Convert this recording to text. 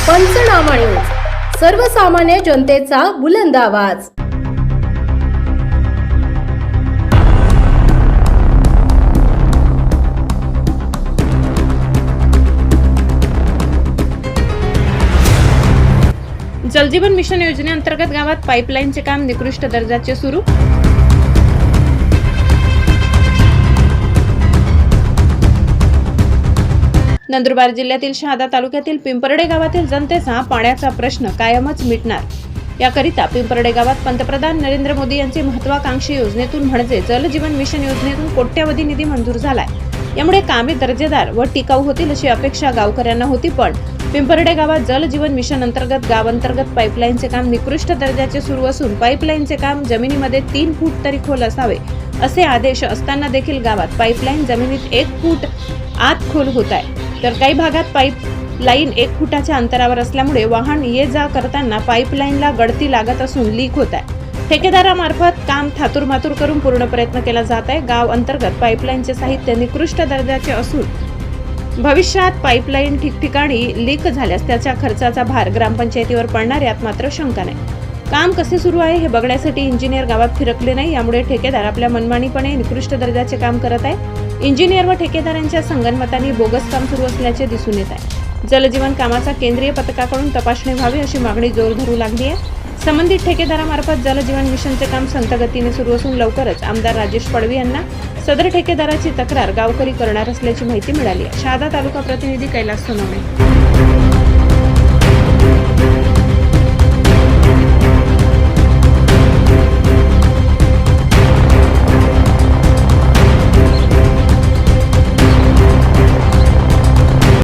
पंचनामा न्यूज, सर्वसामान्य जनतेचा बुलंद आवाज। जलजीवन मिशन योजनेअंतर्गत गावात पाईपलाईनचे काम निकृष्ट दर्जाचे सुरू। नंदुरबार जिल्ह्यातील शहादा तालुक्यातील पिंपरडे गावातील जनतेचा पाण्याचा प्रश्न कायमच मिटणार याकरिता पिंपरडे गावात पंतप्रधान नरेंद्र मोदी यांची महत्त्वाकांक्षी योजनेतून म्हणजे जलजीवन मिशन योजनेतून कोट्यवधी निधी मंजूर झालाय। यामुळे कामे दर्जेदार व टिकाऊ होतील अशी अपेक्षा गावकऱ्यांना होती, पण पिंपरडे गावात जलजीवन मिशन अंतर्गत गावांतर्गत पाईपलाईनचे काम निकृष्ट दर्जाचे सुरू असून पाईपलाईनचे काम जमिनीमध्ये 3 फूट तरी खोल असावे असे आदेश असताना देखील गावात पाईपलाईन जमिनीत 1 फूट आत खोल होत आहे, तर काही भागात पाईपलाईन 1 फुटाच्या अंतरावर असल्यामुळे वाहन ये जा करताना पाईपलाईनला गळती लागत असून लीक होत आहे। ठेकेदारामार्फत काम थातुरमातुर करून पूर्ण प्रयत्न केला जात आहे। गाव अंतर्गत पाईपलाईनचे साहित्य निकृष्ट दर्जाचे असून भविष्यात पाईपलाईन ठिकठिकाणी लीक झाल्यास त्याच्या खर्चाचा भार ग्रामपंचायतीवर पडणार यात मात्र शंका नाही। काम कसे सुरू आहे हे बघण्यासाठी इंजिनियर गावात फिरकले नाही, यामुळे ठेकेदार आपल्या मनमानीपणे निकृष्ट दर्जाचे काम करत आहे। इंजिनियर व ठेकेदारांच्या संगनमताने बोगस काम सुरू असल्याचे दिसून येत आहे। जलजीवन कामाचा केंद्रीय पथकाकडून तपासणी व्हावी अशी मागणी जोर धरू लागली आहे। संबंधित ठेकेदारामार्फत जलजीवन मिशनचे काम संथ गतीने सुरू असून लवकरच आमदार राजेश पडवी यांना सदर ठेकेदाराची तक्रार गावकरी करणार असल्याची माहिती मिळाली आहे। शहादा तालुका प्रतिनिधी कैलास सोनवणे।